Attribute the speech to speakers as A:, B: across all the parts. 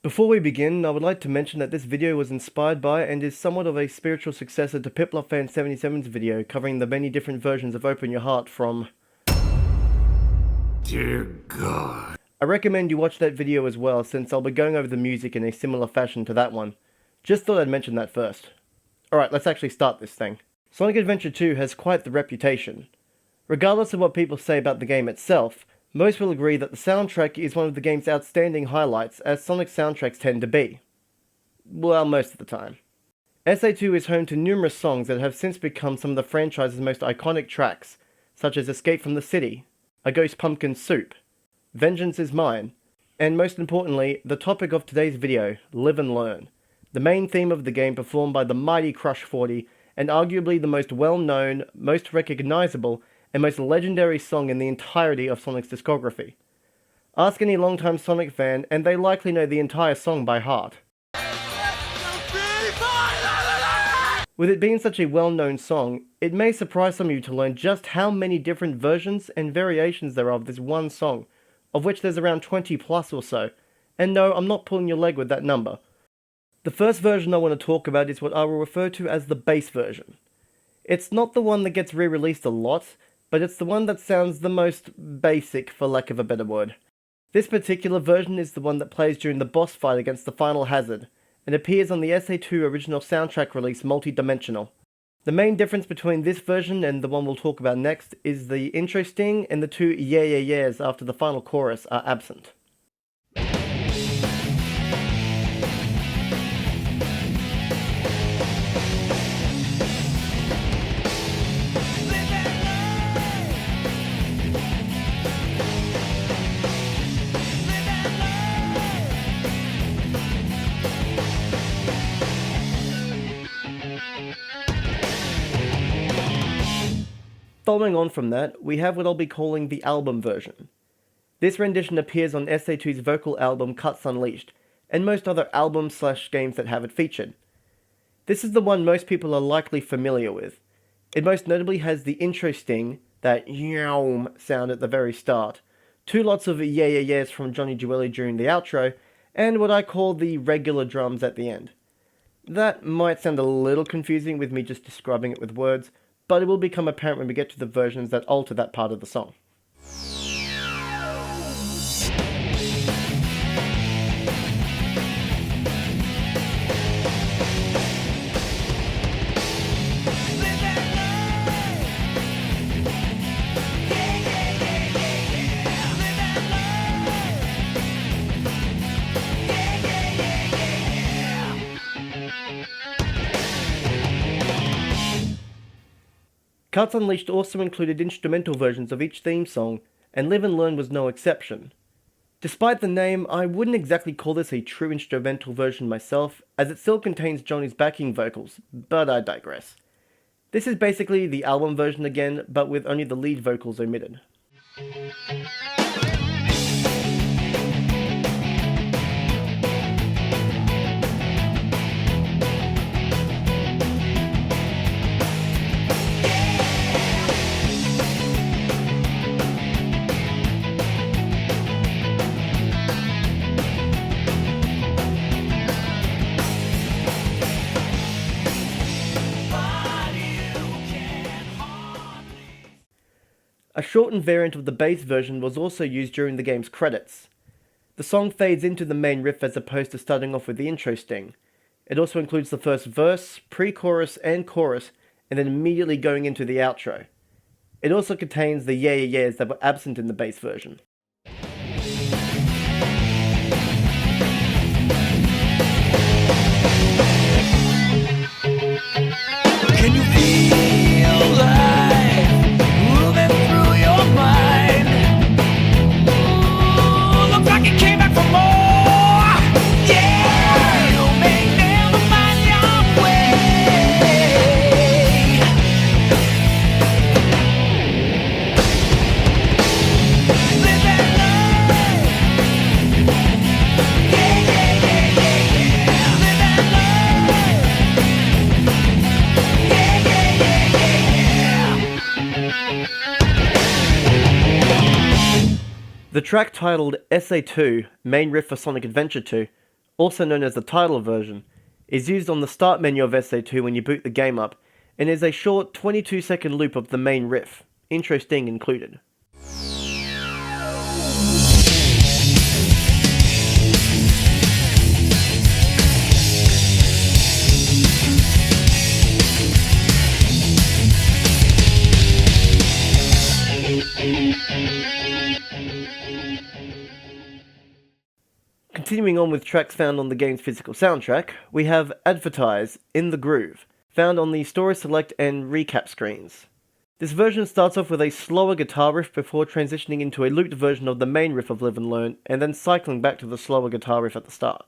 A: Before we begin, I would like to mention that this video was inspired by and is somewhat of a spiritual successor to PipLoveFan77's video covering the many different versions of Open Your Heart from...
B: Dear God.
A: I recommend you watch that video as well, since I'll be going over the music in a similar fashion to that one. Just thought I'd mention that first. Alright, let's actually start this thing. Sonic Adventure 2 has quite the reputation. Regardless of what people say about the game itself, most will agree that the soundtrack is one of the game's outstanding highlights, as Sonic soundtracks tend to be. Well, most of the time. SA2 is home to numerous songs that have since become some of the franchise's most iconic tracks, such as Escape from the City, A Ghost Pumpkin Soup, Vengeance is Mine, and most importantly, the topic of today's video, Live and Learn, the main theme of the game performed by the mighty Crush 40, and arguably the most well-known, most recognisable, and most legendary song in the entirety of Sonic's discography. Ask any longtime Sonic fan, and they likely know the entire song by heart. With it being such a well-known song, it may surprise some of you to learn just how many different versions and variations there are of this one song, of which there's around 20 plus or so, and no, I'm not pulling your leg with that number. The first version I want to talk about is what I will refer to as the bass version. It's not the one that gets re-released a lot, but it's the one that sounds the most basic, for lack of a better word. This particular version is the one that plays during the boss fight against the final hazard, and appears on the SA2 original soundtrack release Multi-Dimensional. The main difference between this version and the one we'll talk about next is the intro sting and the two yeah yeah yeahs after the final chorus are absent. Following on from that, we have what I'll be calling the album version. This rendition appears on SA2's vocal album Cuts Unleashed, and most other albums/games that have it featured. This is the one most people are likely familiar with. It most notably has the intro sting, that "yawm" sound at the very start, two lots of yeah yeah yeahs from Johnny Jewelli during the outro, and what I call the regular drums at the end. That might sound a little confusing with me just describing it with words, but it will become apparent when we get to the versions that alter that part of the song. Cuts Unleashed also included instrumental versions of each theme song, and Live and Learn was no exception. Despite the name, I wouldn't exactly call this a true instrumental version myself, as it still contains Johnny's backing vocals, but I digress. This is basically the album version again, but with only the lead vocals omitted. A shortened variant of the bass version was also used during the game's credits. The song fades into the main riff as opposed to starting off with the intro sting. It also includes the first verse, pre-chorus and chorus, and then immediately going into the outro. It also contains the yeah yeah yeahs that were absent in the bass version.
C: Can you feel life moving through your mind? Ooh, looks like it came back for more. Yeah, you may never find your way. Live that life. Yeah, yeah, yeah, yeah, yeah. Live that life. Yeah, yeah, yeah, yeah, yeah.
A: The track titled SA2, Main Riff for Sonic Adventure 2, also known as the title version, is used on the start menu of SA2 when you boot the game up, and is a short 22-second loop of the main riff, intro sting included. Continuing on with tracks found on the game's physical soundtrack, we have Advertise, In the Groove, found on the Story Select and Recap screens. This version starts off with a slower guitar riff before transitioning into a looped version of the main riff of Live and Learn, and then cycling back to the slower guitar riff at the start.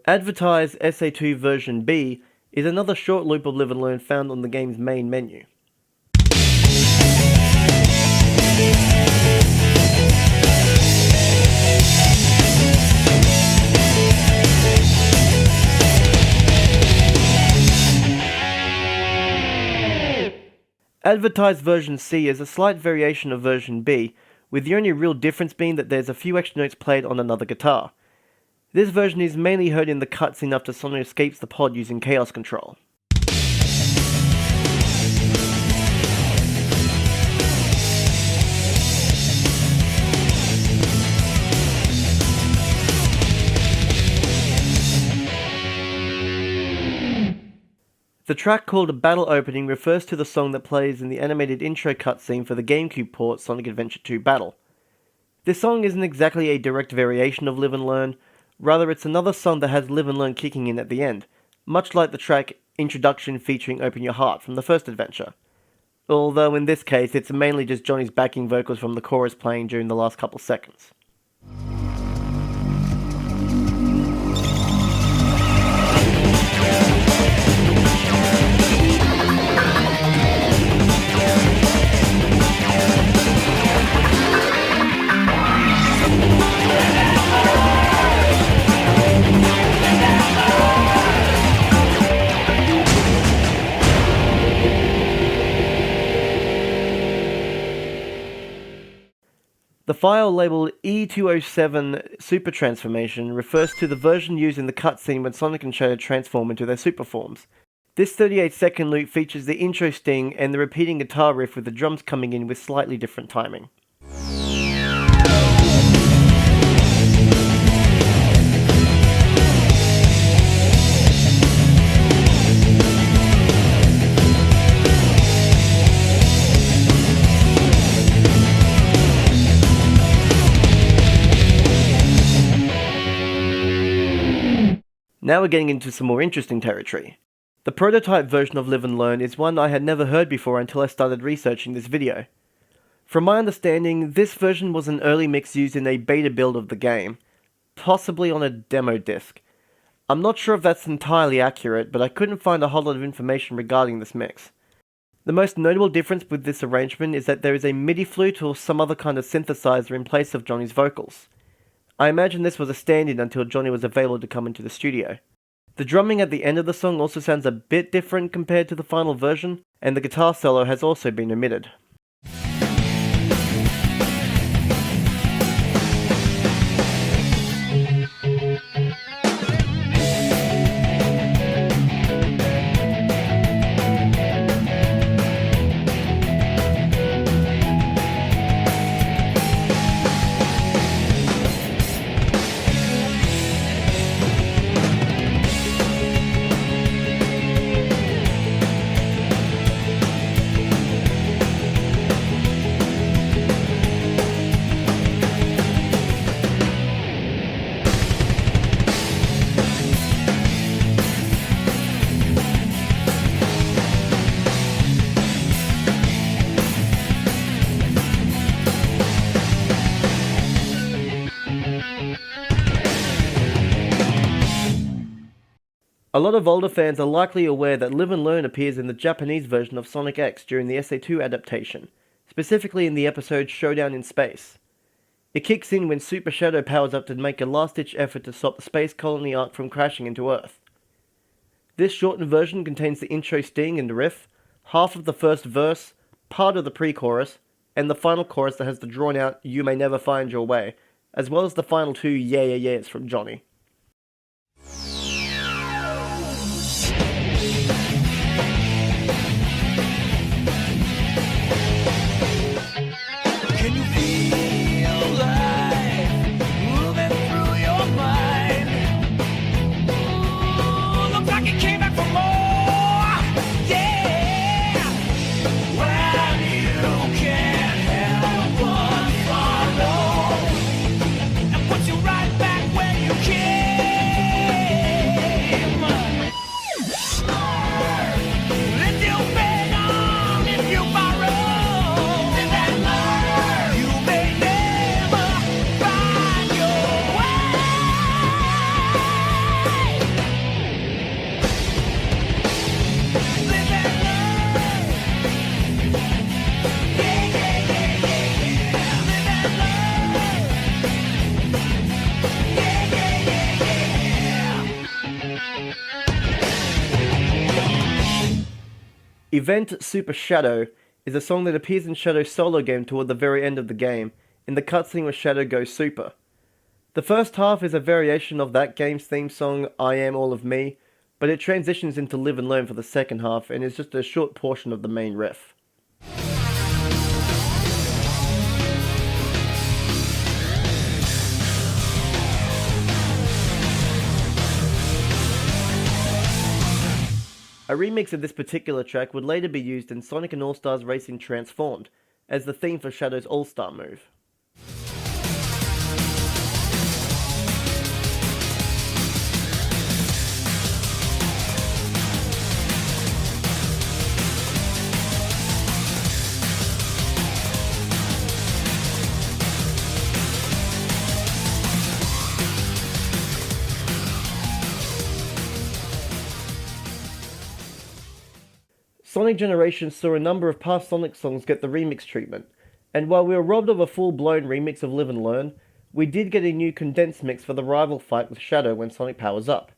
A: Advertise SA2 version B is another short loop of Live and Learn found on the game's main menu. Advertise version C is a slight variation of version B, with the only real difference being that there's a few extra notes played on another guitar. This version is mainly heard in the cutscene after Sonic escapes the pod using Chaos Control. The track called Battle Opening refers to the song that plays in the animated intro cutscene for the GameCube port Sonic Adventure 2 Battle. This song isn't exactly a direct variation of Live and Learn, rather it's another song that has Live and Learn kicking in at the end, much like the track Introduction featuring Open Your Heart from the first adventure. Although in this case it's mainly just Johnny's backing vocals from the chorus playing during the last couple seconds. The file labeled E207 Super Transformation refers to the version used in the cutscene when Sonic and Shadow transform into their super forms. This 38-second loop features the intro sting and the repeating guitar riff with the drums coming in with slightly different timing. Now we're getting into some more interesting territory. The prototype version of Live and Learn is one I had never heard before until I started researching this video. From my understanding, this version was an early mix used in a beta build of the game, possibly on a demo disc. I'm not sure if that's entirely accurate, but I couldn't find a whole lot of information regarding this mix. The most notable difference with this arrangement is that there is a MIDI flute or some other kind of synthesizer in place of Johnny's vocals. I imagine this was a stand-in until Johnny was available to come into the studio. The drumming at the end of the song also sounds a bit different compared to the final version, and the guitar solo has also been omitted. A lot of older fans are likely aware that Live and Learn appears in the Japanese version of Sonic X during the SA2 adaptation, specifically in the episode Showdown in Space. It kicks in when Super Shadow powers up to make a last-ditch effort to stop the space colony Ark from crashing into Earth. This shortened version contains the intro sting and riff, half of the first verse, part of the pre-chorus, and the final chorus that has the drawn-out "You May Never Find Your Way," as well as the final two "Yeah Yeah Yeahs" from Johnny.
C: Can you feel life moving through your mind? Ooh, looks like it came back for more. Yeah. Well, you can't help but follow and put you right back where you came. Lift your bed on if you borrow. Live and learn. You may never find your way. Live and learn. Yeah, yeah, yeah, yeah, yeah. Live and learn. Yeah, yeah, yeah, yeah.
A: Event Super Shadow is a song that appears in Shadow's solo game toward the very end of the game, in the cutscene where Shadow goes super. The first half is a variation of that game's theme song, I Am All of Me, but it transitions into Live and Learn for the second half and is just a short portion of the main riff. A remix of this particular track would later be used in Sonic and All-Stars Racing Transformed, as the theme for Shadow's All-Star move. Sonic Generations saw a number of past Sonic songs get the remix treatment, and while we were robbed of a full-blown remix of Live and Learn, we did get a new condensed mix for the rival fight with Shadow when Sonic powers up.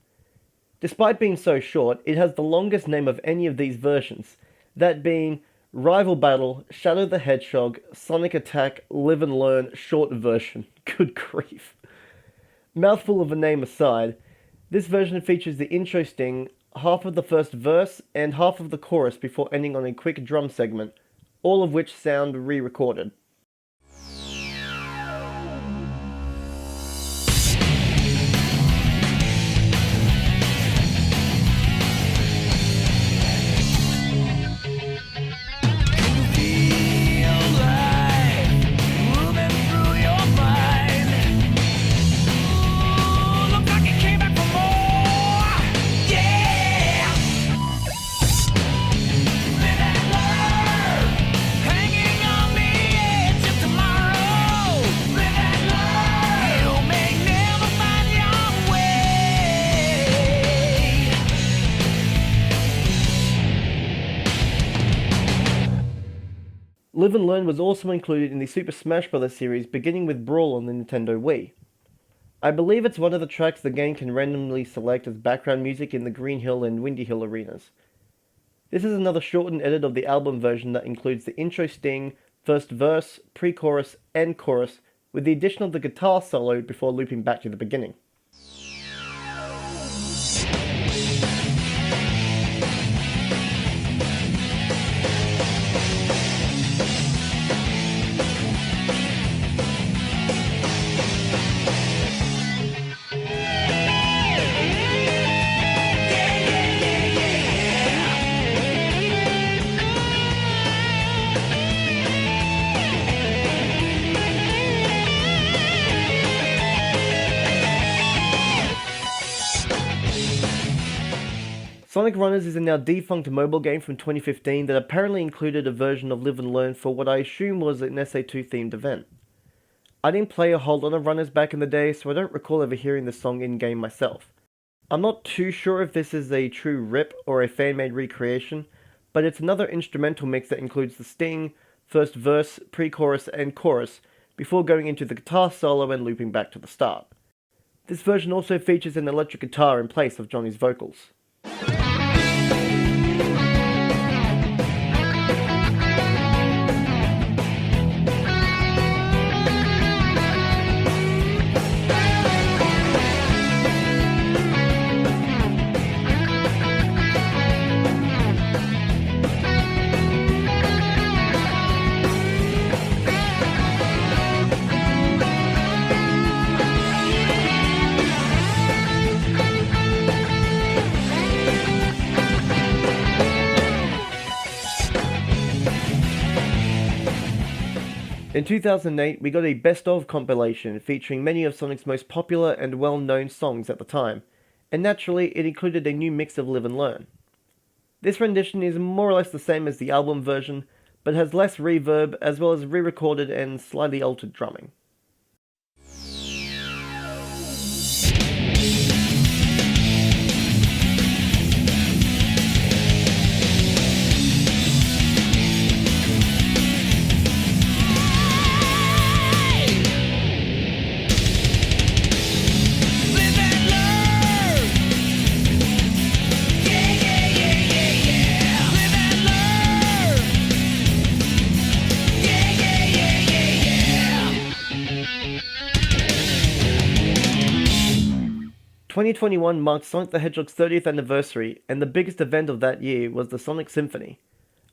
A: Despite being so short, it has the longest name of any of these versions, that being Rival Battle, Shadow the Hedgehog, Sonic Attack, Live and Learn, short version. Good grief. Mouthful of a name aside, this version features the intro sting, half of the first verse, and half of the chorus before ending on a quick drum segment, all of which sound re-recorded. Live and Learn was also included in the Super Smash Bros. Series, beginning with Brawl on the Nintendo Wii. I believe it's one of the tracks the game can randomly select as background music in the Green Hill and Windy Hill arenas. This is another shortened edit of the album version that includes the intro sting, first verse, pre-chorus, and chorus, with the addition of the guitar solo before looping back to the beginning. Sonic Runners is a now defunct mobile game from 2015 that apparently included a version of Live and Learn for what I assume was an SA2 themed event. I didn't play a whole lot of Runners back in the day, so I don't recall ever hearing the song in-game myself. I'm not too sure if this is a true rip or a fan-made recreation, but it's another instrumental mix that includes the sting, first verse, pre-chorus, and chorus, before going into the guitar solo and looping back to the start. This version also features an electric guitar in place of Johnny's vocals. In 2008, we got a best of compilation featuring many of Sonic's most popular and well-known songs at the time, and naturally it included a new mix of Live and Learn. This rendition is more or less the same as the album version, but has less reverb as well as re-recorded and slightly altered drumming. Twenty 2021 marked Sonic the Hedgehog's 30th anniversary, and the biggest event of that year was the Sonic Symphony.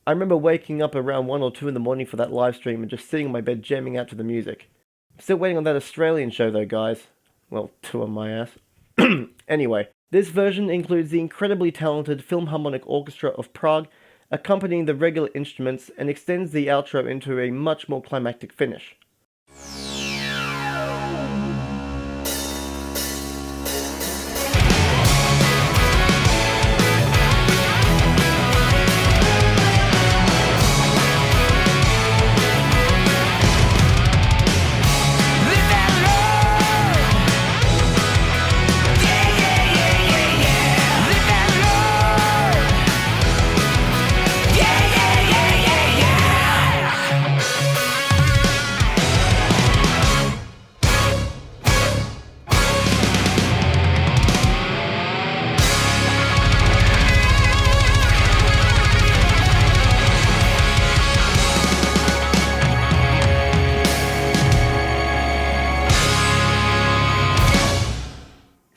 A: I remember waking up around 1 or 2 in the morning for that live stream and just sitting on my bed jamming out to the music. I'm still waiting on that Australian show though, guys. Well, 2 on my ass. Anyway, this version includes the incredibly talented Philharmonic Orchestra of Prague accompanying the regular instruments and extends the outro into a much more climactic finish.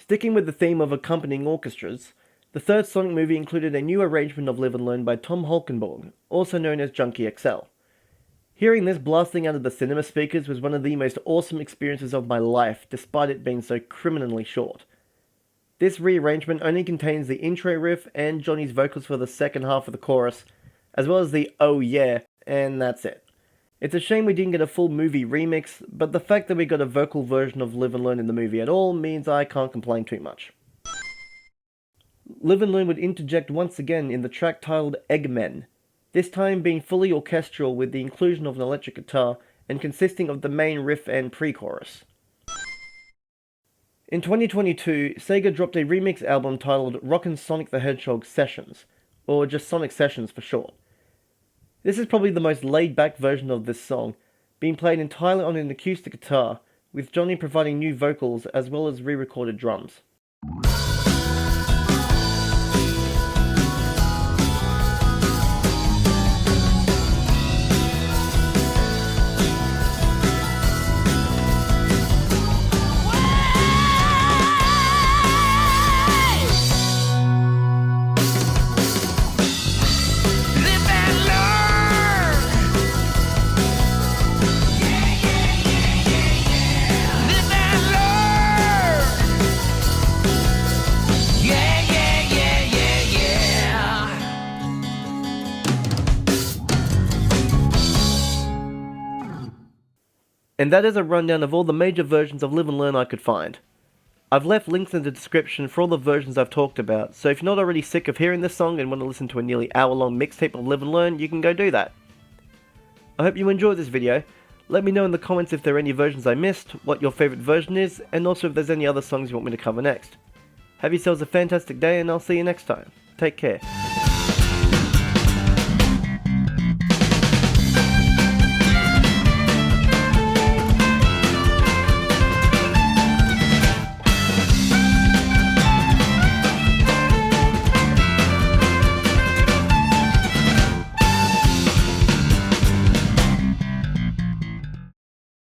A: Sticking with the theme of accompanying orchestras, the third Sonic movie included a new arrangement of Live and Learn by Tom Holkenborg, also known as Junkie XL. Hearing this blasting out of the cinema speakers was one of the most awesome experiences of my life, despite it being so criminally short. This rearrangement only contains the intro riff and Johnny's vocals for the second half of the chorus, as well as the "oh yeah," and that's it. It's a shame we didn't get a full movie remix, but the fact that we got a vocal version of Live and Learn in the movie at all means I can't complain too much. Live and Learn would interject once again in the track titled E.G.G.M.E.N, this time being fully orchestral with the inclusion of an electric guitar and consisting of the main riff and pre-chorus. In 2022, Sega dropped a remix album titled Rockin' Sonic the Hedgehog Sessions, or just Sonic Sessions for short. This is probably the most laid-back version of this song, being played entirely on an acoustic guitar, with Johnny providing new vocals as well as re-recorded drums. And that is a rundown of all the major versions of Live and Learn I could find. I've left links in the description for all the versions I've talked about, so if you're not already sick of hearing this song and want to listen to a nearly hour-long mixtape of Live and Learn, you can go do that. I hope you enjoyed this video. Let me know in the comments if there are any versions I missed, what your favourite version is, and also if there's any other songs you want me to cover next. Have yourselves a fantastic day, and I'll see you next time. Take care.